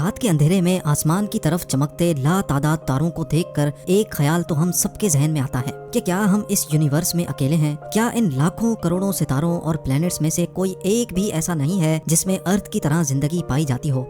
रात के अंधेरे में आसमान की तरफ चमकते लातादाद तारों को देखकर एक ख्याल तो हम सबके जहन में आता है कि क्या हम इस यूनिवर्स में अकेले हैं? क्या इन लाखों करोड़ों सितारों और प्लैनेट्स में से कोई एक भी ऐसा नहीं है जिसमें अर्थ की तरह जिंदगी पाई जाती हो?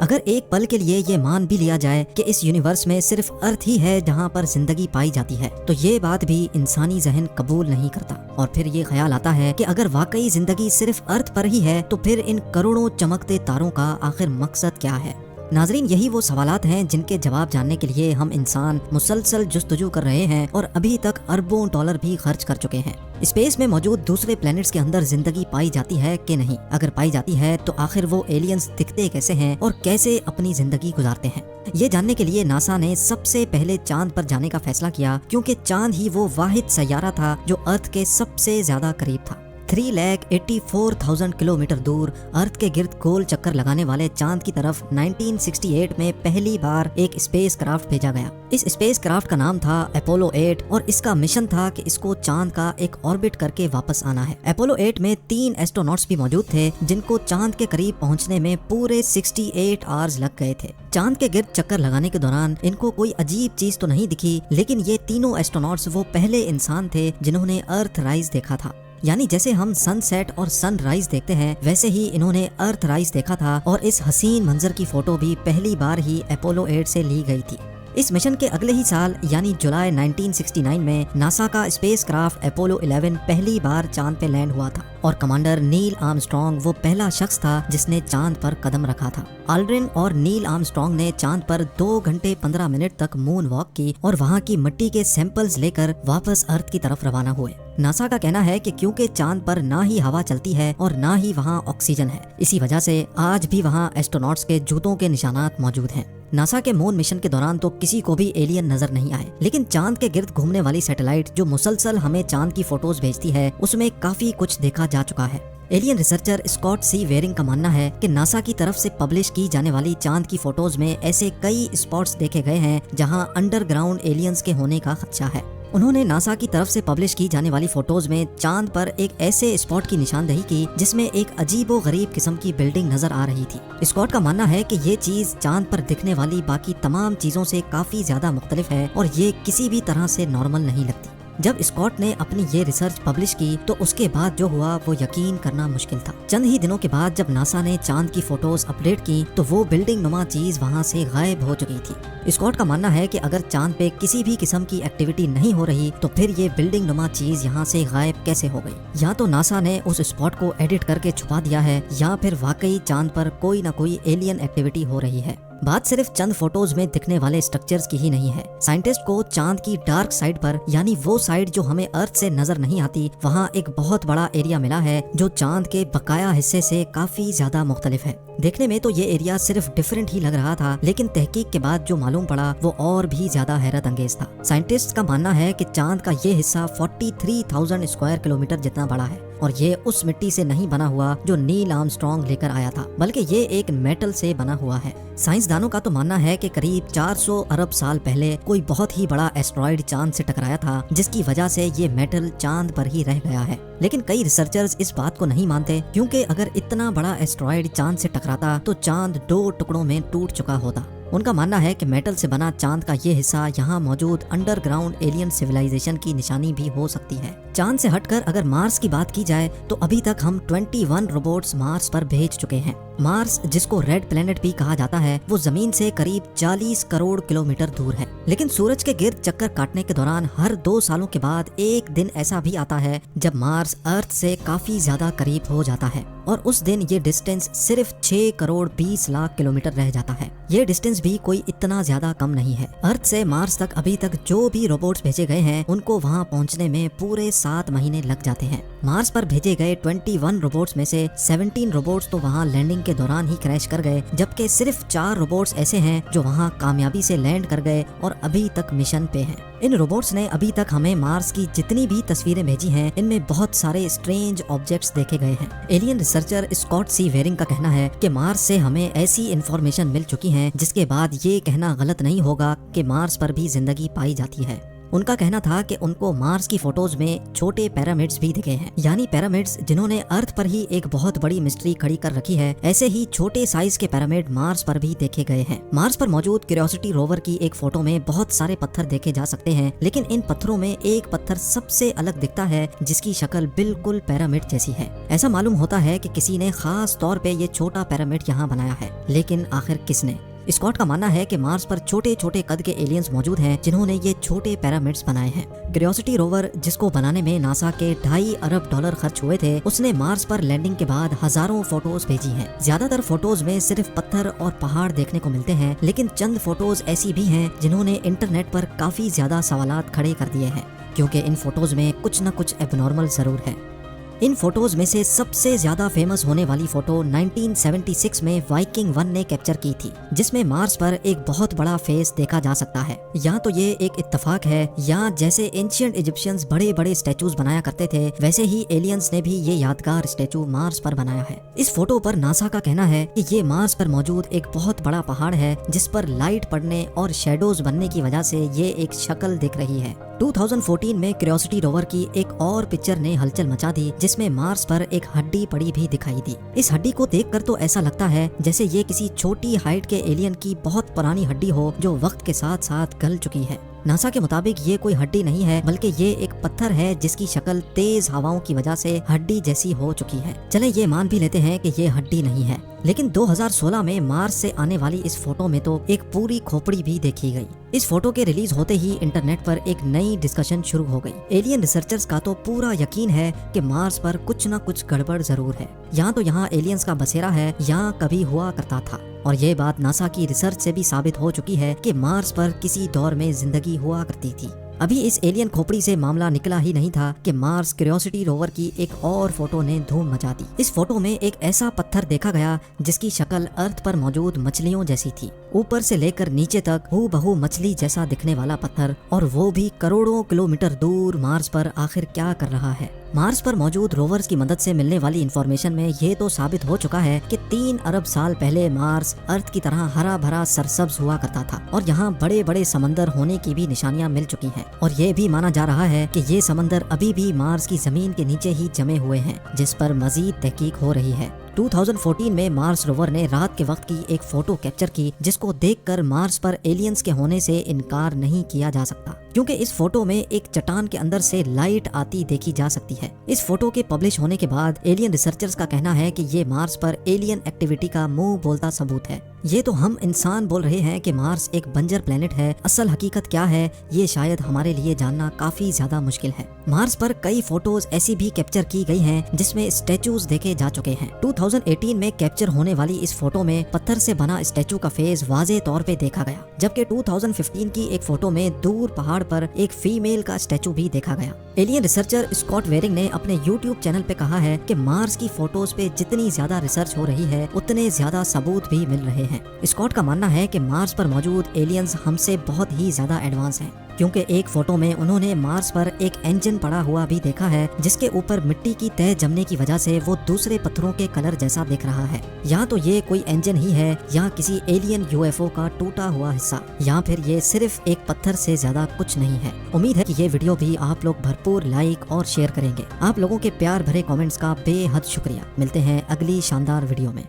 अगर एक पल के लिए ये मान भी लिया जाए कि इस यूनिवर्स में सिर्फ अर्थ ही है जहाँ पर जिंदगी पाई जाती है, तो ये बात भी इंसानी जहन कबूल नहीं करता। और फिर ये ख्याल आता है कि अगर वाकई जिंदगी सिर्फ अर्थ पर ही है तो फिर इन करोड़ों चमकते तारों का आखिर मकसद क्या है? नाजरीन, यही वो सवालात हैं जिनके जवाब जानने के लिए हम इंसान मुसलसल जुस्तजू कर रहे हैं और अभी तक अरबों डॉलर भी खर्च कर चुके हैं। स्पेस में मौजूद दूसरे प्लैनेट्स के अंदर जिंदगी पाई जाती है कि नहीं? अगर पाई जाती है तो आखिर वो एलियंस दिखते कैसे हैं और कैसे अपनी जिंदगी गुजारते हैं? ये जानने के लिए नासा ने सबसे पहले चांद पर जाने का फैसला किया, क्योंकि चांद ही वो वाहिद सैयारा था जो अर्थ के सबसे ज्यादा करीब था। 3,84,000 किलोमीटर दूर अर्थ के गिर्द गोल चक्कर लगाने वाले चांद की तरफ 1968 में पहली बार एक स्पेस क्राफ्ट भेजा गया। इस स्पेस क्राफ्ट का नाम था अपोलो 8 और इसका मिशन था कि इसको चांद का एक ऑर्बिट करके वापस आना है। अपोलो 8 में 3 एस्ट्रोनॉट्स भी मौजूद थे जिनको चांद के करीब पहुंचने में पूरे 68 आवर्स लग गए थे। चांद के गिर्द चक्कर लगाने के दौरान इनको कोई अजीब चीज तो नहीं दिखी, लेकिन ये तीनों एस्ट्रोनॉट्स वो पहले इंसान थे जिन्होंने अर्थ राइज देखा था। यानी जैसे हम सनसेट और सनराइज देखते हैं, वैसे ही इन्होंने अर्थ राइज देखा था और इस हसीन मंजर की फोटो भी पहली बार ही अपोलो 8 से ली गई थी। इस मिशन के अगले ही साल यानी जुलाई 1969 में नासा का स्पेस क्राफ्ट अपोलो 11 पहली बार चांद पे लैंड हुआ था और कमांडर नील आर्मस्ट्रॉन्ग वो पहला शख्स था जिसने चांद पर कदम रखा था। ऑल्ड्रिन और नील आर्मस्ट्रॉन्ग ने चांद पर 2 घंटे 15 मिनट तक मून वॉक की और वहाँ की मिट्टी के सैंपल्स लेकर वापस अर्थ की तरफ रवाना हुए। नासा का कहना है कि क्योंकि चांद पर ना ही हवा चलती है और ना ही वहाँ ऑक्सीजन है, इसी वजह से आज भी वहाँ एस्ट्रोनॉट्स के जूतों के निशानात मौजूद हैं। नासा के मून मिशन के दौरान तो किसी को भी एलियन नजर नहीं आए, लेकिन चांद के गिर्द घूमने वाली सैटेलाइट जो मुसलसल हमें चांद की फोटोज भेजती है, उसमें काफी कुछ देखा जा चुका है। एलियन रिसर्चर स्कॉट सी वेरिंग का मानना है कि नासा की तरफ से पब्लिश की जाने वाली चांद की फोटोज में ऐसे कई स्पॉट्स देखे गए हैं जहां अंडरग्राउंड एलियंस के होने का खदशा है। उन्होंने नासा की तरफ से पब्लिश की जाने वाली फोटोज में चांद पर एक ऐसे स्पॉट की निशानदेही की जिसमें एक अजीबो गरीब किस्म की बिल्डिंग नजर आ रही थी। स्कॉट का मानना है कि ये चीज चांद पर दिखने वाली बाकी तमाम चीजों से काफी ज्यादा मुख्तलिफ है और ये किसी भी तरह से नॉर्मल नहीं लगती। जब स्कॉट ने अपनी ये रिसर्च पब्लिश की तो उसके बाद जो हुआ वो यकीन करना मुश्किल था। चंद ही दिनों के बाद जब नासा ने चांद की फोटोज अपडेट की तो वो बिल्डिंग नुमा चीज वहाँ से गायब हो चुकी थी। स्कॉट का मानना है कि अगर चांद पे किसी भी किस्म की एक्टिविटी नहीं हो रही तो फिर ये बिल्डिंग नुमा चीज यहाँ से गायब कैसे हो गई? या तो नासा ने उस स्पॉट को एडिट करके छुपा दिया है या फिर वाकई चांद पर कोई न कोई एलियन एक्टिविटी हो रही है। बात सिर्फ चंद फोटोज में दिखने वाले स्ट्रक्चर्स की ही नहीं है। साइंटिस्ट को चांद की डार्क साइड पर, यानी वो साइड जो हमें अर्थ से नजर नहीं आती, वहाँ एक बहुत बड़ा एरिया मिला है जो चांद के बकाया हिस्से से काफी ज्यादा मुख्तलिफ है। देखने में तो ये एरिया सिर्फ डिफरेंट ही लग रहा था, लेकिन तहकीक के बाद जो मालूम पड़ा वो और भी ज्यादा हैरत अंगेज था। साइंटिस्ट का मानना है कि चांद का ये हिस्सा 43,000 स्क्वायर किलोमीटर जितना बड़ा है और ये उस मिट्टी से नहीं बना हुआ जो नील आर्मस्ट्रॉन्ग लेकर आया था, बल्कि ये एक मेटल से बना हुआ है। साइंसदानों का तो मानना है कि करीब 400 अरब साल पहले कोई बहुत ही बड़ा एस्ट्रॉइड चांद से टकराया था, जिसकी वजह से ये मेटल चांद पर ही रह गया है। लेकिन कई रिसर्चर्स इस बात को नहीं मानते, क्योंकि अगर इतना बड़ा एस्ट्रॉइड चांद से टकराता तो चांद 2 टुकड़ों में टूट चुका होता। उनका मानना है कि मेटल से बना चांद का ये हिस्सा यहाँ मौजूद अंडरग्राउंड एलियन सिविलाइजेशन की निशानी भी हो सकती है। चांद से हटकर अगर मार्स की बात की जाए तो अभी तक हम 21 रोबोट्स मार्स पर भेज चुके हैं। मार्स, जिसको रेड प्लेनेट भी कहा जाता है, वो जमीन से करीब 40 करोड़ किलोमीटर दूर है। लेकिन सूरज के गिर्द चक्कर काटने के दौरान हर 2 सालों के बाद एक दिन ऐसा भी आता है जब मार्स अर्थ से काफी ज्यादा करीब हो जाता है और उस दिन ये डिस्टेंस सिर्फ 6 करोड़ 20 लाख किलोमीटर रह जाता है। ये डिस्टेंस भी कोई इतना ज्यादा कम नहीं है। अर्थ से मार्स तक अभी तक जो भी रोबोट्स भेजे गए हैं उनको वहाँ पहुँचने में पूरे 7 महीने लग जाते हैं। मार्स पर भेजे गए 21 रोबोट्स में से 17 रोबोट्स तो वहाँ लैंडिंग के दौरान ही क्रैश कर गए, जबकि सिर्फ 4 रोबोट्स ऐसे हैं जो वहाँ कामयाबी से लैंड कर गए और अभी तक मिशन पे हैं। इन रोबोट्स ने अभी तक हमें मार्स की जितनी भी तस्वीरें भेजी हैं, इनमें बहुत सारे स्ट्रेंज ऑब्जेक्ट्स देखे गए हैं। एलियन रिसर्चर स्कॉट सी वेरिंग का कहना है कि मार्स से हमें ऐसी इंफॉर्मेशन मिल चुकी है जिसके बाद ये कहना गलत नहीं होगा कि मार्स पर भी जिंदगी पाई जाती है। उनका कहना था कि उनको मार्स की फोटोज में छोटे पिरामिड्स भी दिखे हैं, यानी पिरामिड्स जिन्होंने अर्थ पर ही एक बहुत बड़ी मिस्ट्री खड़ी कर रखी है। ऐसे ही छोटे साइज के पिरामिड मार्स पर भी देखे गए हैं। मार्स पर मौजूद क्यूरियोसिटी रोवर की एक फोटो में बहुत सारे पत्थर देखे जा सकते हैं, लेकिन इन पत्थरों में एक पत्थर सबसे अलग दिखता है जिसकी शक्ल बिल्कुल पिरामिड जैसी है। ऐसा मालूम होता है कि किसी ने खास तौर पे ये छोटा पिरामिड यहाँ बनाया है, लेकिन आखिर किसने? स्कॉट का मानना है कि मार्स पर छोटे छोटे कद के एलियंस मौजूद हैं जिन्होंने ये छोटे पिरामिड्स बनाए हैं। क्यूरियोसिटी रोवर जिसको बनाने में नासा के $2.5 अरब खर्च हुए थे, उसने मार्स पर लैंडिंग के बाद हजारों फोटोज भेजी हैं। ज्यादातर फोटोज में सिर्फ पत्थर और पहाड़ देखने को मिलते हैं, लेकिन चंद फोटोज ऐसी भी हैं जिन्होंने इंटरनेट पर काफी ज्यादा सवालात खड़े कर दिए हैं, क्योंकि इन फोटोज में कुछ न कुछ एबनॉर्मल जरूर है। इन फोटोज में से सबसे ज्यादा फेमस होने वाली फोटो 1976 में वाइकिंग 1 ने कैप्चर की थी, जिसमें मार्स पर एक बहुत बड़ा फेस देखा जा सकता है। या तो ये एक इत्तेफाक है, या जैसे एंशिएंट इजिप्शियंस बड़े बड़े स्टैचूज बनाया करते थे, वैसे ही एलियंस ने भी ये यादगार स्टैचू मार्स पर बनाया है। इस फोटो पर नासा का कहना है कि ये मार्स पर मौजूद एक बहुत बड़ा पहाड़ है जिस पर लाइट पड़ने और शेडोज बनने की वजह से ये एक शक्ल दिख रही है। 2014 में क्यूरियोसिटी रोवर की एक और पिक्चर ने हलचल मचा दी, जिसमें मार्स पर एक हड्डी पड़ी भी दिखाई दी। इस हड्डी को देखकर तो ऐसा लगता है जैसे ये किसी छोटी हाइट के एलियन की बहुत पुरानी हड्डी हो जो वक्त के साथ साथ गल चुकी है। नासा के मुताबिक ये कोई हड्डी नहीं है, बल्कि ये एक पत्थर है जिसकी शक्ल तेज हवाओं की वजह से हड्डी जैसी हो चुकी है। चले ये मान भी लेते हैं कि ये हड्डी नहीं है, लेकिन 2016 में मार्स से आने वाली इस फोटो में तो एक पूरी खोपड़ी भी देखी गई। इस फोटो के रिलीज होते ही इंटरनेट पर एक नई डिस्कशन शुरू हो गई। एलियन रिसर्चर्स का तो पूरा यकीन है कि मार्स पर कुछ न कुछ गड़बड़ जरूर है। या तो यहाँ एलियंस का बसेरा है या कभी हुआ करता था। और ये बात नासा की रिसर्च से भी साबित हो चुकी है कि मार्स पर किसी दौर में जिंदगी हुआ करती थी। अभी इस एलियन खोपड़ी से मामला निकला ही नहीं था कि मार्स क्यूरियोसिटी रोवर की एक और फोटो ने धूम मचा दी। इस फोटो में एक ऐसा पत्थर देखा गया जिसकी शक्ल अर्थ पर मौजूद मछलियों जैसी थी। ऊपर से लेकर नीचे तक हूबहू मछली जैसा दिखने वाला पत्थर, और वो भी करोड़ों किलोमीटर दूर मार्स पर आखिर क्या कर रहा है। मार्स पर मौजूद रोवर्स की मदद से मिलने वाली इंफॉर्मेशन में ये तो साबित हो चुका है कि 3 अरब साल पहले मार्स अर्थ की तरह हरा भरा सरसब्ज हुआ करता था, और यहाँ बड़े बड़े समंदर होने की भी निशानियां मिल चुकी हैं। और ये भी माना जा रहा है कि ये समंदर अभी भी मार्स की जमीन के नीचे ही जमे हुए हैं, जिस पर मजीद तहकीक हो रही है। 2014 में मार्स रोवर ने रात के वक्त की एक फोटो कैप्चर की, जिसको देखकर मार्स पर एलियंस के होने से इनकार नहीं किया जा सकता, क्योंकि इस फोटो में एक चट्टान के अंदर से लाइट आती देखी जा सकती है। इस फोटो के पब्लिश होने के बाद एलियन रिसर्चर्स का कहना है कि ये मार्स पर एलियन एक्टिविटी का मुंह बोलता सबूत है। ये तो हम इंसान बोल रहे हैं कि मार्स एक बंजर प्लेनेट है, असल हकीकत क्या है ये शायद हमारे लिए जानना काफी ज्यादा मुश्किल है। मार्स पर कई फोटोज ऐसी भी कैप्चर की गई हैं जिसमें स्टैचूज देखे जा चुके हैं। 2018 में कैप्चर होने वाली इस फोटो में पत्थर से बना स्टैचू का फेस वाजे तौर पे देखा गया, जबकि 2015 की एक फोटो में दूर पहाड़ पर एक फीमेल का स्टैचू भी देखा गया। एलियन रिसर्चर स्कॉट वेरिंग ने अपने YouTube चैनल पे कहा है कि मार्स की फोटोज पे जितनी ज्यादा रिसर्च हो रही है उतने ज्यादा सबूत भी मिल रहे हैं। स्कॉट का मानना है कि मार्स पर मौजूद एलियंस हमसे बहुत ही ज्यादा एडवांस हैं, क्योंकि एक फोटो में उन्होंने मार्स पर एक इंजन पड़ा हुआ भी देखा है जिसके ऊपर मिट्टी की तह जमने की वजह से वो दूसरे पत्थरों के कलर जैसा दिख रहा है। या तो ये कोई इंजन ही है, या किसी एलियन UFO का टूटा हुआ हिस्सा, या फिर ये सिर्फ एक पत्थर से ज्यादा कुछ नहीं है। उम्मीद है कि ये वीडियो भी आप लोग भरपूर लाइक और शेयर करेंगे। आप लोगों के प्यार भरे कमेंट्स का बेहद शुक्रिया। मिलते हैं अगली शानदार वीडियो में।